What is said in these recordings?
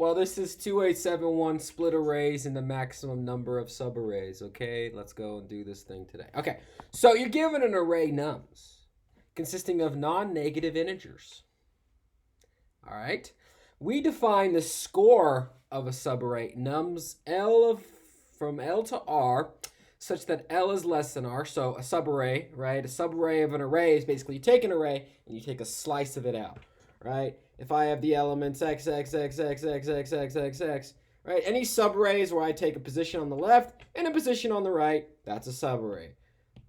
Well, this is 2871 split arrays and the maximum number of subarrays. Okay, let's go and do this thing today. Okay, so you're given an array nums consisting of non-negative integers. All right, we define the score of a subarray nums from L to R such that L is less than R. So a subarray, right? A subarray of an array is basically you take an array and you take a slice of it out, right? If I have the elements x, x, x, x, x, x, x, x, x, right? Any subarrays where I take a position on the left and a position on the right, that's a subarray.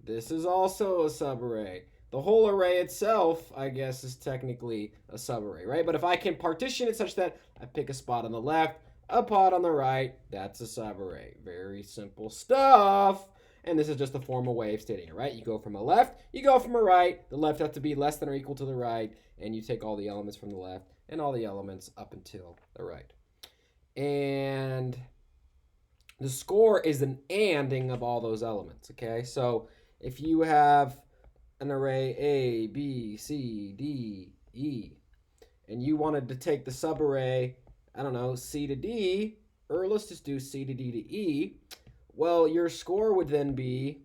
This is also a subarray. The whole array itself, I guess, is technically a subarray, right? But if I can partition it such that I pick a spot on the left, a pot on the right, that's a subarray. Very simple stuff. And this is just a formal way of stating it, right? You go from a left, you go from a right. The left has to be less than or equal to the right. And you take all the elements from the left and all the elements up until the right. And the score is an anding of all those elements, okay? So if you have an array A, B, C, D, E, and you wanted to take the subarray, I don't know, C to D, or let's just do C to D to E, well, your score would then be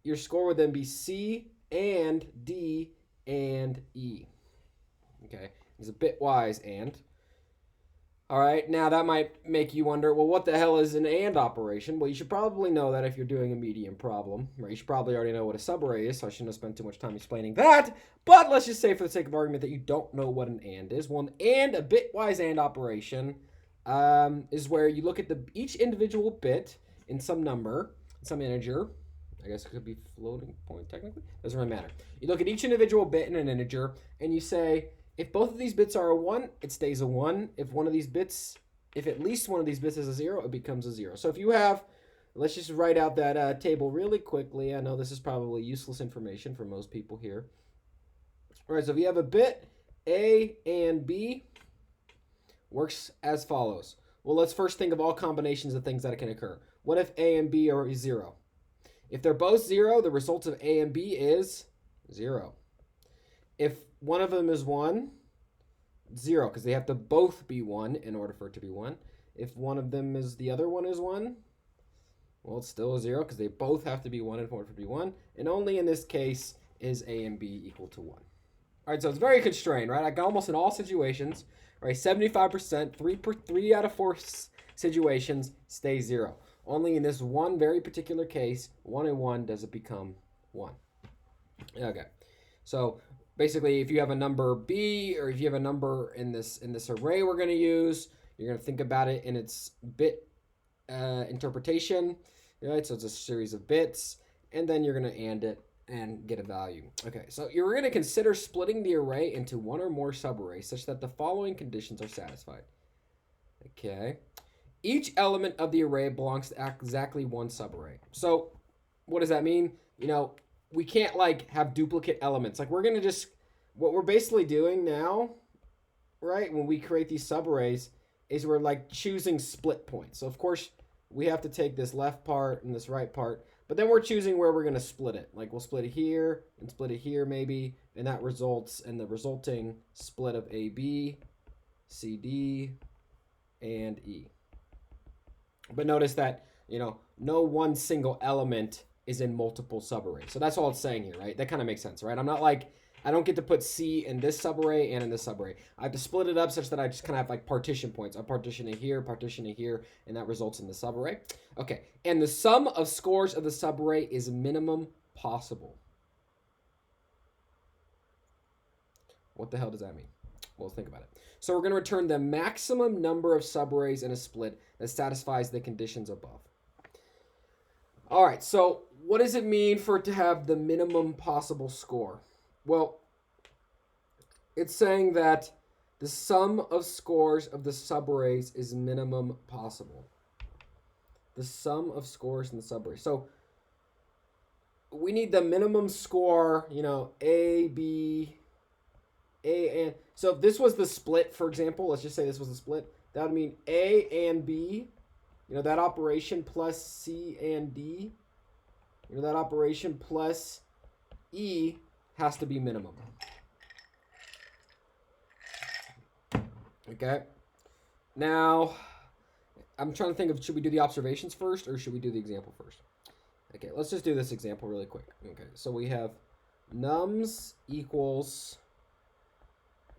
C and D and E. Okay, it's a bitwise and. All right, now that might make you wonder, well, what the hell is an and operation? Well, you should probably know that if you're doing a medium problem, right? You should probably already know what a subarray is, so I shouldn't have spent too much time explaining that. But let's just say for the sake of argument that you don't know what an and is. Well, an and, a bitwise and operation, is where you look at each individual bit in some number, some integer. I guess it could be floating point technically. Doesn't really matter. You look at each individual bit in an integer, and you say, if both of these bits are a 1, it stays a 1. If at least one of these bits is a 0, it becomes a 0. So if you have, let's just write out that table really quickly. I know this is probably useless information for most people here. All right, so if you have a bit, A and B, works as follows. Well, let's first think of all combinations of things that can occur. What if A and B are 0? If they're both 0, the result of A and B is 0. If one of them is 1, 0, because they have to both be 1 in order for it to be 1. If one of them is the other one is 1, well, it's still a 0 because they both have to be 1 in order for it to be 1. And only in this case is A and B equal to 1. All right, so it's very constrained, right? Like almost in all situations, right? 75%, 3 out of 4 situations stay 0. Only in this one very particular case, 1 and 1 does it become 1. Okay, so basically, if you have a number B or if you have a number in this array we're going to use, you're going to think about it in its bit interpretation, right? So it's a series of bits, and then you're going to AND it and get a value. Okay, so you're going to consider splitting the array into one or more subarrays such that the following conditions are satisfied. Okay, each element of the array belongs to exactly one subarray. So what does that mean? You know, we can't like have duplicate elements. Like what we're basically doing now, right, when we create these subarrays is we're like choosing split points. So of course we have to take this left part and this right part, but then we're choosing where we're going to split it. Like we'll split it here and split it here maybe, and that results in the resulting split of AB, CD, and E. But notice that, you know, no one single element is in multiple subarrays. So that's all it's saying here, right? That kind of makes sense, right? I'm not like, I don't get to put C in this subarray and in this subarray. I have to split it up such that I just kind of have like partition points. I partition it here, and that results in the subarray. Okay, and the sum of scores of the subarray is minimum possible. What the hell does that mean? Well, think about it. So we're going to return the maximum number of subarrays in a split that satisfies the conditions above. All right, so what does it mean for it to have the minimum possible score? Well, it's saying that the sum of scores of the subarrays is minimum possible. The sum of scores in the subarray. So we need the minimum score, you know, A, B, A, and... So if this was the split, for example, let's just say this was the split, that would mean A and B, you know, that operation plus C and D, you know, that operation plus E has to be minimum. Okay. Now, I'm trying to think of, should we do the observations first or should we do the example first? Okay, let's just do this example really quick. Okay, so we have nums equals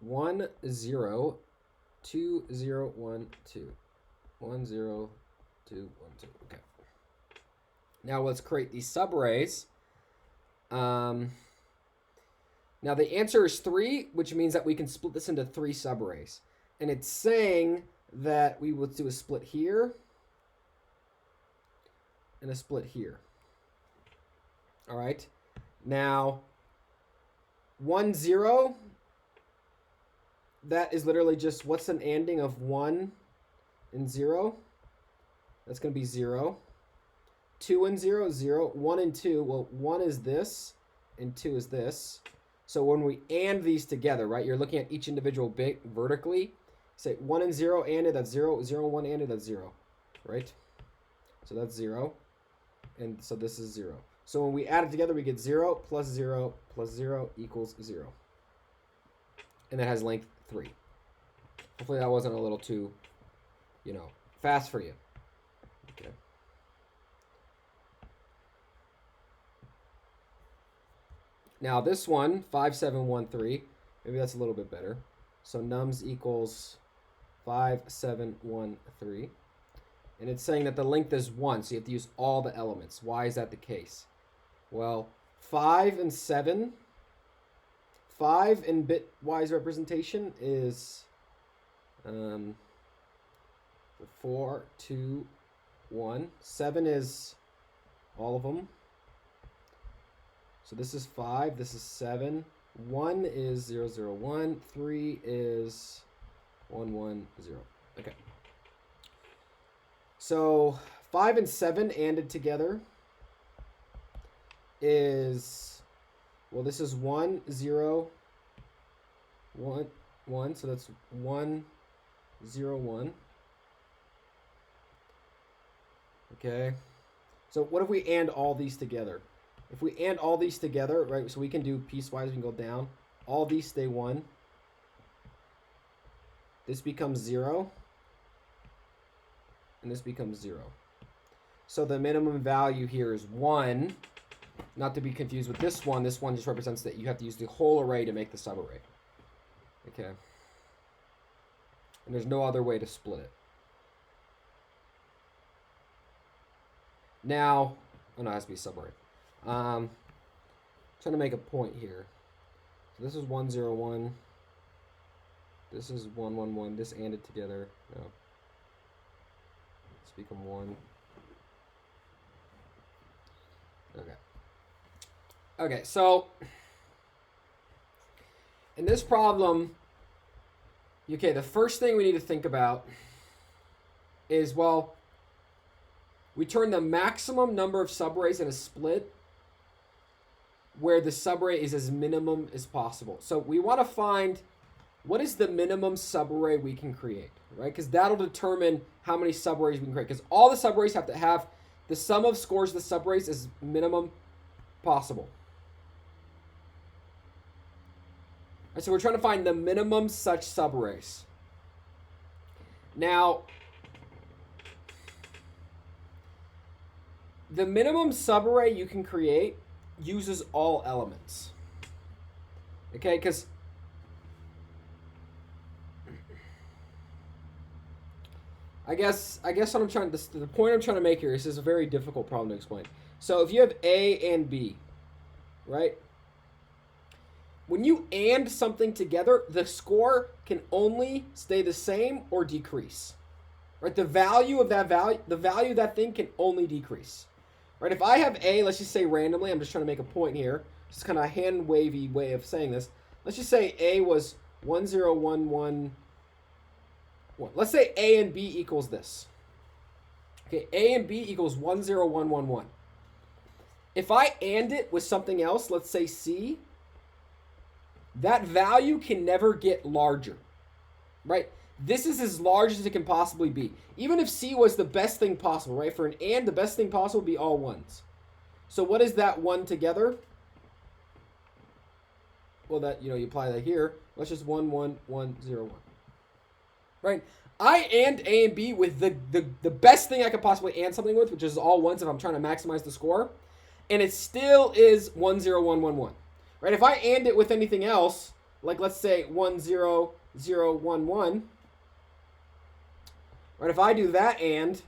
1, 0, 2, 0, 1, 2. 1, 0, 2, 1, 2. Okay. Now let's create these subarrays. Now the answer is 3, which means that we can split this into 3 subarrays. And it's saying that we will do a split here and a split here. All right. Now, 1, 0, that is literally just what's an ANDing of 1 and 0? That's going to be 0. 2 and 0, 0. 1 and 2, well, 1 is this and 2 is this. So when we AND these together, right, you're looking at each individual bit vertically. Say 1 and 0 ANDed, that's 0. 0 and 1 ANDed, that's 0, right? So that's 0. And so this is 0. So when we add it together, we get 0 plus 0 plus 0 equals 0. And that has length 3. Hopefully that wasn't a little too, fast for you. Okay. Now this one, 5713, maybe that's a little bit better. So nums equals 5713. And it's saying that the length is 1, so you have to use all the elements. Why is that the case? Well, 5 and 7, 5 in bitwise representation is 4, 2, 1. 7 is all of them. So this is 5, this is 7. 1 is 0, 0, 1. 3 is 1, 1, 0. Okay. So 5 and 7 ANDed together is, well, this is 1, 0, 1, 1. So that's 1, 0, 1. Okay. So what if we AND all these together? If we AND all these together, right, so we can do piecewise, we can go down. All these stay 1. This becomes 0. And this becomes 0. So the minimum value here is 1. Not to be confused with this one. This one just represents that you have to use the whole array to make the subarray. Okay. And there's no other way to split it. Now, oh no, it has to be subarray. Trying to make a point here. So this is 1, 0, 1. This is 1, 1, 1. This ANDed together. No. Let's become 1. Okay. Okay, so in this problem, okay, the first thing we need to think about is, well, we turn the maximum number of subarrays in a split where the subarray is as minimum as possible. So we want to find what is the minimum subarray we can create, right? Because that'll determine how many subarrays we can create. Because all the subarrays have to have the sum of scores of the subarrays as minimum possible. And so we're trying to find the minimum such subarrays. Now, the minimum subarray you can create uses all elements. Okay, because I guess what I'm trying to, the point I'm trying to make here is this is a very difficult problem to explain. So if you have A and B, right? When you AND something together, the score can only stay the same or decrease. Right? The value of that thing can only decrease. Right? If I have A, let's just say randomly, I'm just trying to make a point here. It's kind of a hand wavy way of saying this. Let's just say A was 1, 0, 1, 1, 1. Let's say A and B equals this. Okay, A and B equals 1, 0, 1, 1, 1. If I AND it with something else, let's say C, that value can never get larger, right? This is as large as it can possibly be. Even if C was the best thing possible, right? For an AND, the best thing possible would be all ones. So what is that 1 together? Well, that, you apply that here. Let's just 1, 1, 1, 0, 1. right? I and A and B with the best thing I could possibly and something with, which is all ones if I'm trying to maximize the score. And it still is 1, 0, 1, 1, 1. Right? If I and it with anything else, like let's say 1, 0, 0, 1, 1. Right? If I do that and,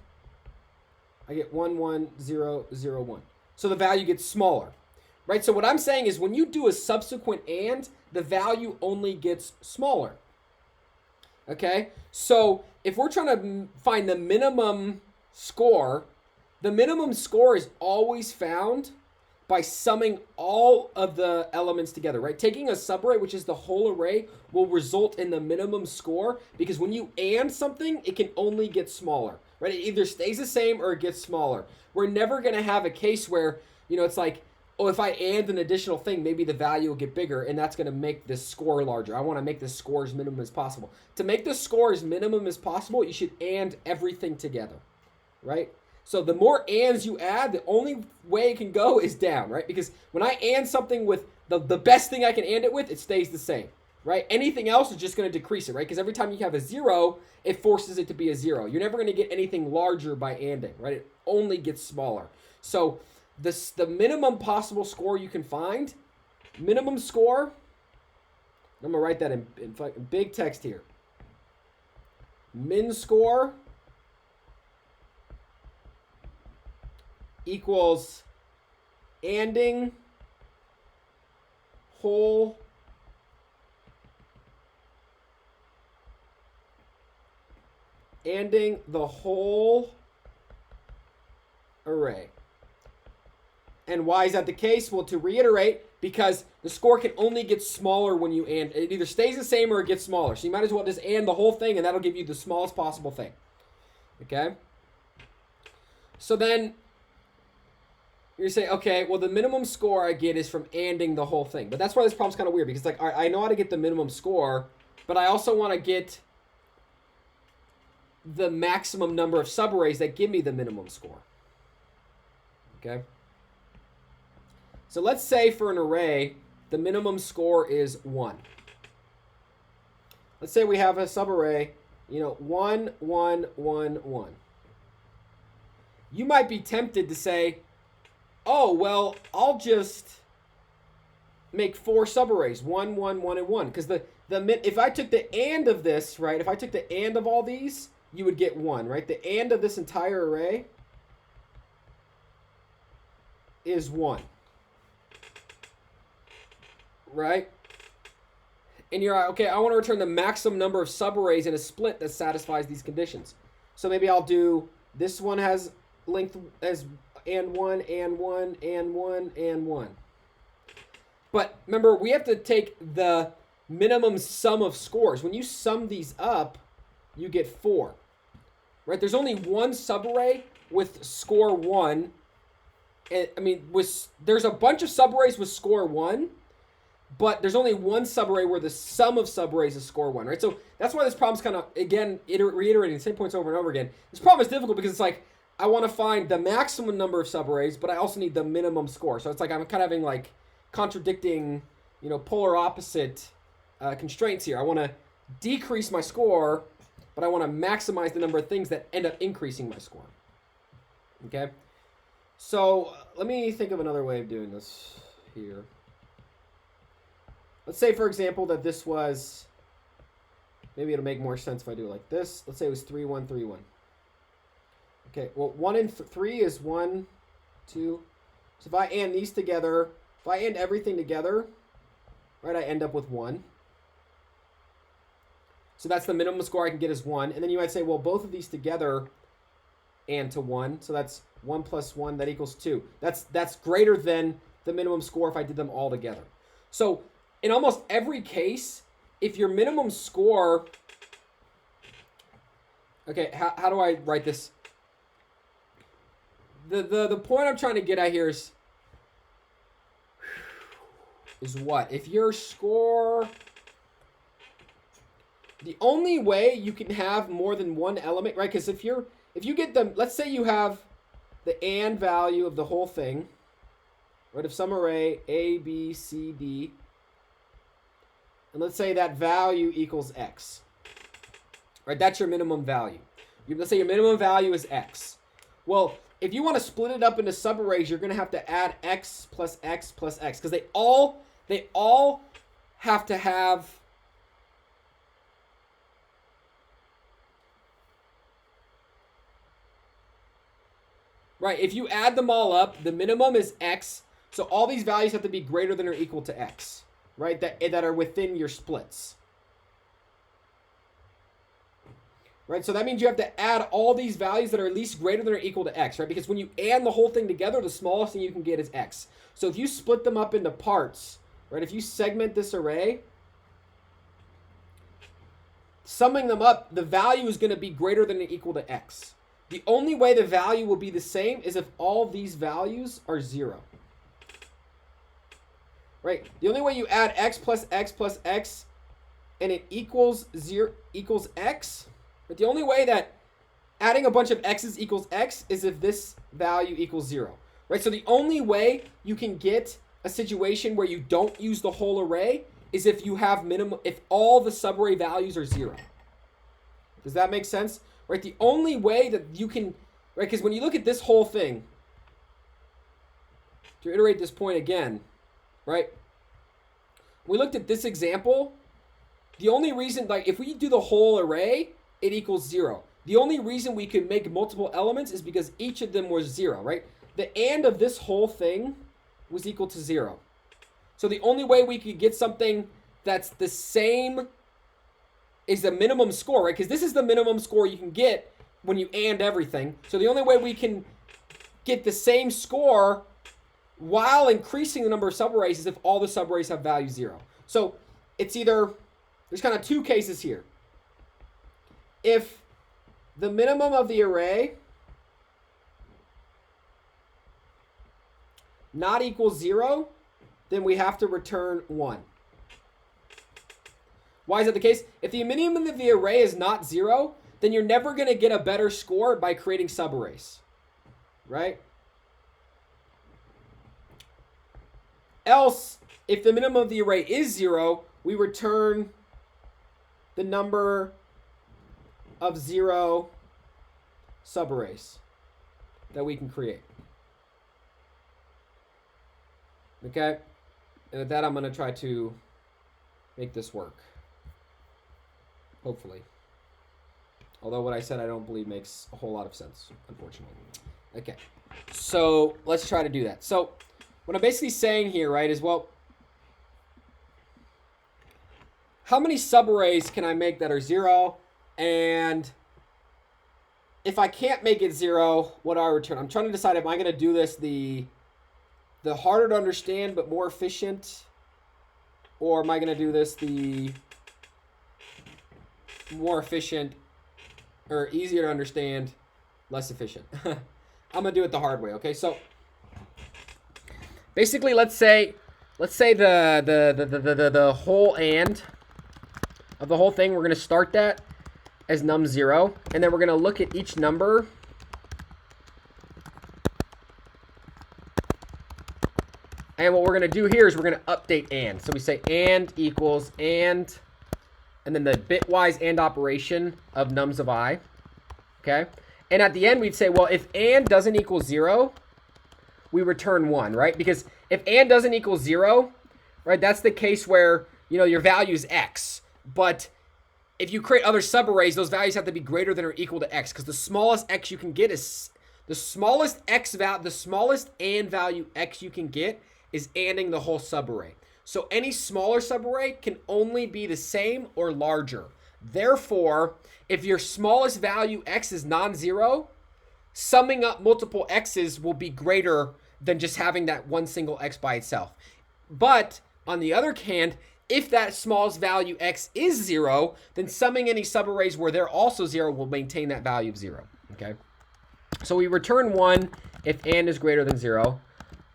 I get 1, 1, 0, 0, 1. So the value gets smaller. Right? So what I'm saying is when you do a subsequent and, the value only gets smaller. Okay? So if we're trying to find the minimum score is always found by summing all of the elements together, right? Taking a subarray, which is the whole array, will result in the minimum score because when you and something, it can only get smaller, right? It either stays the same or it gets smaller. We're never going to have a case where, it's like, oh, if I and an additional thing, maybe the value will get bigger, and that's going to make this score larger. I want to make this score as minimum as possible. To make the score as minimum as possible, you should and everything together, right? So the more ands you add, the only way it can go is down, right? Because when I and something with the best thing I can and it with, it stays the same, right? Anything else is just going to decrease it, right? Because every time you have a 0, it forces it to be a 0. You're never going to get anything larger by anding, right? It only gets smaller. So the minimum possible score you can find, minimum score, I'm going to write that in big text here. Min score equals anding whole the whole array. And why is that the case? Well, to reiterate, because the score can only get smaller when you and. It either stays the same or it gets smaller. So you might as well just and the whole thing, and that'll give you the smallest possible thing. Okay? So then you say, okay, well, the minimum score I get is from anding the whole thing. But that's why this problem's kind of weird, because like I know how to get the minimum score, but I also want to get the maximum number of subarrays that give me the minimum score. Okay? So let's say for an array, the minimum score is 1. Let's say we have a subarray, 1, 1, 1, 1. You might be tempted to say, oh, well, I'll just make 4 subarrays, 1, 1, 1, and 1. Because if I took the and of this, right, if I took the and of all these, you would get 1, right? The and of this entire array is 1. Right? And you're like, okay, I want to return the maximum number of subarrays in a split that satisfies these conditions. So maybe I'll do, this one has length as and 1, and 1, and 1, and 1. But remember, we have to take the minimum sum of scores. When you sum these up, you get 4. Right? There's only one subarray with score 1. And, there's a bunch of subarrays with score 1. But there's only one subarray where the sum of subarrays is score 1, right? So that's why this problem's kind of, again, reiterating the same points over and over again. This problem is difficult because it's like, I want to find the maximum number of subarrays, but I also need the minimum score. So it's like I'm kind of having like contradicting, polar opposite constraints here. I want to decrease my score, but I want to maximize the number of things that end up increasing my score. Okay? So let me think of another way of doing this here. Let's say, for example, that this was, maybe it'll make more sense if I do it like this. Let's say it was 3, 1, 3, 1. Okay, well, 1 and 3 is 1, 2. So if I and these together, if I and everything together, right, I end up with 1. So that's the minimum score I can get is 1. And then you might say, well, both of these together and to 1. So that's 1 plus 1, that equals 2. That's greater than the minimum score if I did them all together. So in almost every case, if your minimum score, okay, how do I write this? The point I'm trying to get at here is what? If your score, the only way you can have more than one element, right? Because if you get them, let's say you have the and value of the whole thing, right? Of some array A, B, C, D. And let's say that value equals x. right? That's your minimum value. Let's say your minimum value is x. Well, if you want to split it up into subarrays, you're going to have to add x plus x plus x, because they all have to have right. If you add them all up, the minimum is x. So all these values have to be greater than or equal to x, right? That are within your splits. Right, so that means you have to add all these values that are at least greater than or equal to x, right? Because when you add the whole thing together, the smallest thing you can get is x. So if you split them up into parts, right? If you segment this array, summing them up, the value is going to be greater than or equal to x. The only way the value will be the same is if all these values are 0. Right? The only way you add x plus x and it equals 0 equals x. But the only way that adding a bunch of x's equals x is if this value equals 0, right? So the only way you can get a situation where you don't use the whole array is if you have if all the subarray values are 0. Does that make sense? Right? The only way that you can, right? Because when you look at this whole thing, to iterate this point again, right? We looked at this example. The only reason, like if we do the whole array, it equals 0. The only reason we could make multiple elements is because each of them was 0, right? The and of this whole thing was equal to 0. So the only way we could get something that's the same is the minimum score, right? Because this is the minimum score you can get when you and everything. So the only way we can get the same score while increasing the number of subarrays is if all the subarrays have value 0. So it's either, there's kind of two cases here. If the minimum of the array not equals 0, then we have to return 1. Why is that the case? If the minimum of the array is not 0, then you're never going to get a better score by creating subarrays, right? Else, if the minimum of the array is 0, we return the number of 0 subarrays that we can create. Okay? And with that, I'm going to try to make this work. Hopefully. Although what I said I don't believe makes a whole lot of sense, unfortunately. Okay. So let's try to do that. So what I'm basically saying here, right, is, well, how many subarrays can I make that are 0? And if I can't make it 0, what do I return? I'm trying to decide if I'm going to do this the harder to understand but more efficient, or am I going to do this the more efficient or easier to understand, less efficient. I'm going to do it the hard way, okay? So basically, let's say the whole and of the whole thing, we're going to start that as num0, and then we're going to look at each number and what we're going to do here is we're going to update and. So we say and equals and then the bitwise and operation of nums of I, okay? And at the end, we'd say, well, if and doesn't equal 0, we return 1, right? Because if and doesn't equal 0, right, that's the case where, you know, your value is x. But if you create other subarrays, those values have to be greater than or equal to x, because the smallest x you can get is the smallest and value x you can get is anding the whole subarray. So any smaller subarray can only be the same or larger. Therefore, if your smallest value x is non-zero, summing up multiple x's will be greater than just having that one single x by itself. But on the other hand, if that smallest value x is 0, then summing any subarrays where they're also 0 will maintain that value of 0. Okay? So we return 1 if and is greater than 0.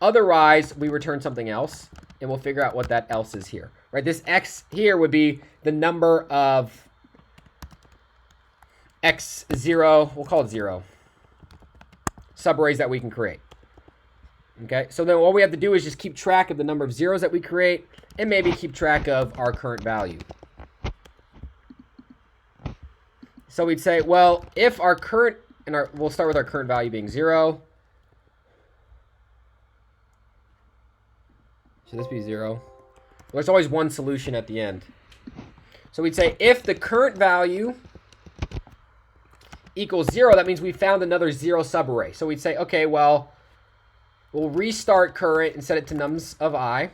Otherwise, we return something else, and we'll figure out what that else is here. Right? This x here would be the number of x0, we'll call it 0, subarrays that we can create. Okay, so then all we have to do is just keep track of the number of zeros that we create and maybe keep track of our current value. So we'd say, well, if our current, we'll start with our current value being 0. Should this be 0? Well, there's always one solution at the end. So we'd say if the current value equals 0, that means we found another 0 subarray. So we'd say, okay, well, we'll restart current and set it to nums of I.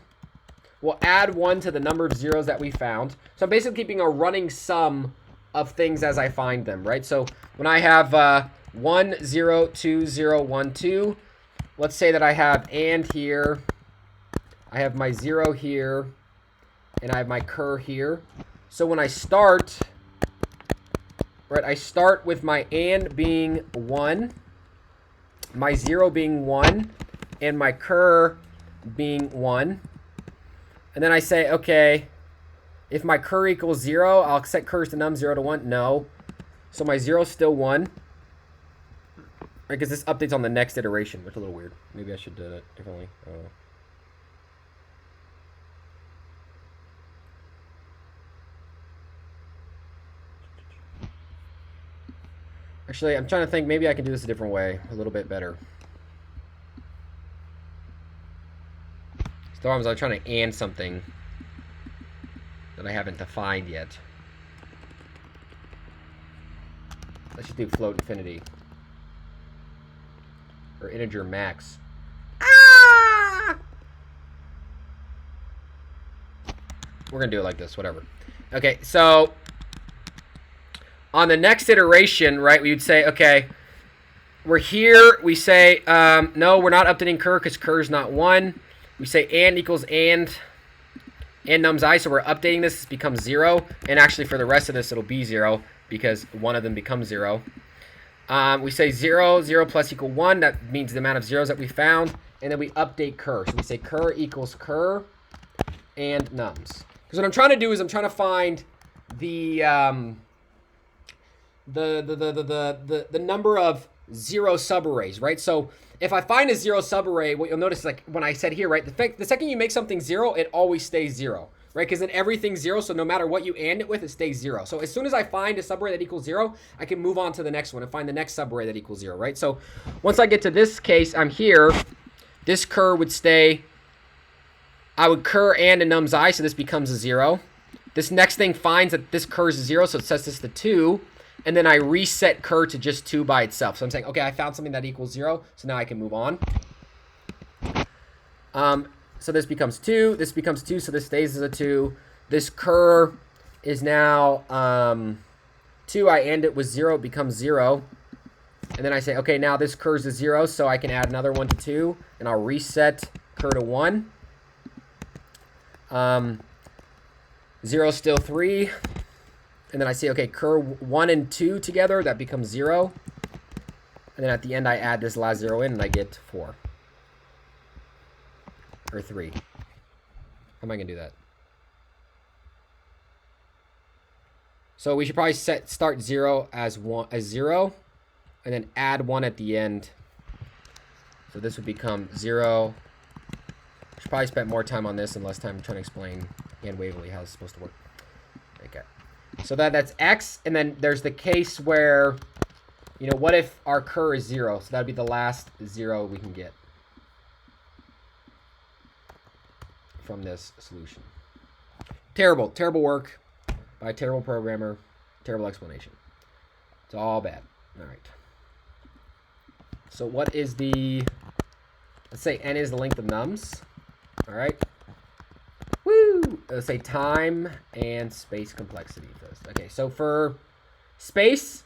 We'll add 1 to the number of zeros that we found. So I'm basically keeping a running sum of things as I find them, right? So when I have 1, 0, 2, 0, 1, 2, let's say that I have and here, I have my 0 here, and I have my cur here. So when I start, right, I start with my and being 1, my 0 being 1, and my cur being 1. And then I say, okay, if my cur equals 0, I'll set curs to num 0 to 1. No. So my 0 is still 1. Because this updates on the next iteration, which is a little weird. Maybe I should do it differently. Actually, I'm trying to think. Maybe I can do this a different way, a little bit better. Storms, I'm trying to and something that I haven't defined yet. Let's just do float infinity. Or integer max. Ah! We're going to do it like this, whatever. Okay, so on the next iteration, right, we would say, okay, we're here. We say, no, we're not updating cur because cur is not 1. We say and equals and nums I, so we're updating this. This becomes 0. And actually for the rest of this, it'll be 0 because one of them becomes 0. We say 0, 0 plus equal 1. That means the amount of zeros that we found. And then we update cur. So we say cur equals cur and nums. Because what I'm trying to do is I'm trying to find the number of 0 subarrays, right? So if I find a 0 subarray, what you'll notice is like when I said here, right, the second you make something 0, it always stays 0, right? Because then everything's 0, so no matter what you and it with, it stays 0. So as soon as I find a subarray that equals 0, I can move on to the next one and find the next subarray that equals 0, right? So once I get to this case, I'm here. This cur would stay. I would cur and a nums I, so this becomes a 0. This next thing finds that this cur is a 0, so it sets this to 2. And then I reset cur to just 2 by itself. So I'm saying, okay, I found something that equals 0, so now I can move on. So this becomes 2. This becomes 2, so this stays as a 2. This cur is now 2. I end it with 0. It becomes 0. And then I say, okay, now this cur is a 0, so I can add another 1 to 2. And I'll reset cur to 1. 0 is still 3. And then I say, okay, cur 1 and 2 together, that becomes 0. And then at the end, I add this last 0 in, and I get 4. Or 3. How am I going to do that? So we should probably start 0 as 0, and then add 1 at the end. So this would become 0. Should probably spend more time on this and less time trying to explain hand wavily how it's supposed to work. Okay. So that's x, and then there's the case where, you know, what if our cur is 0? So that would be the last 0 we can get from this solution. Terrible, terrible work by a terrible programmer, terrible explanation. It's all bad. All right. So what is the, let's say n is the length of nums. All right. Woo! Let's say time and space complexity first. Okay, so for space,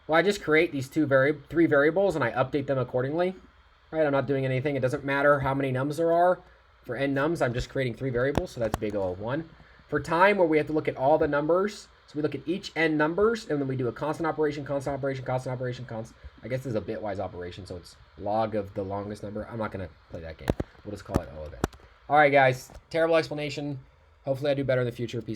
well, I just create these three variables and I update them accordingly. Right? I'm not doing anything. It doesn't matter how many nums there are. For n nums, I'm just creating 3 variables, so that's big O of 1. For time, where we have to look at all the numbers, so we look at each n numbers, and then we do a constant operation, constant operation, constant operation, constant. I guess this is a bitwise operation, so it's log of the longest number. I'm not going to play that game. We'll just call it O of n. All right, guys. Terrible explanation. Hopefully I do better in the future. Peace.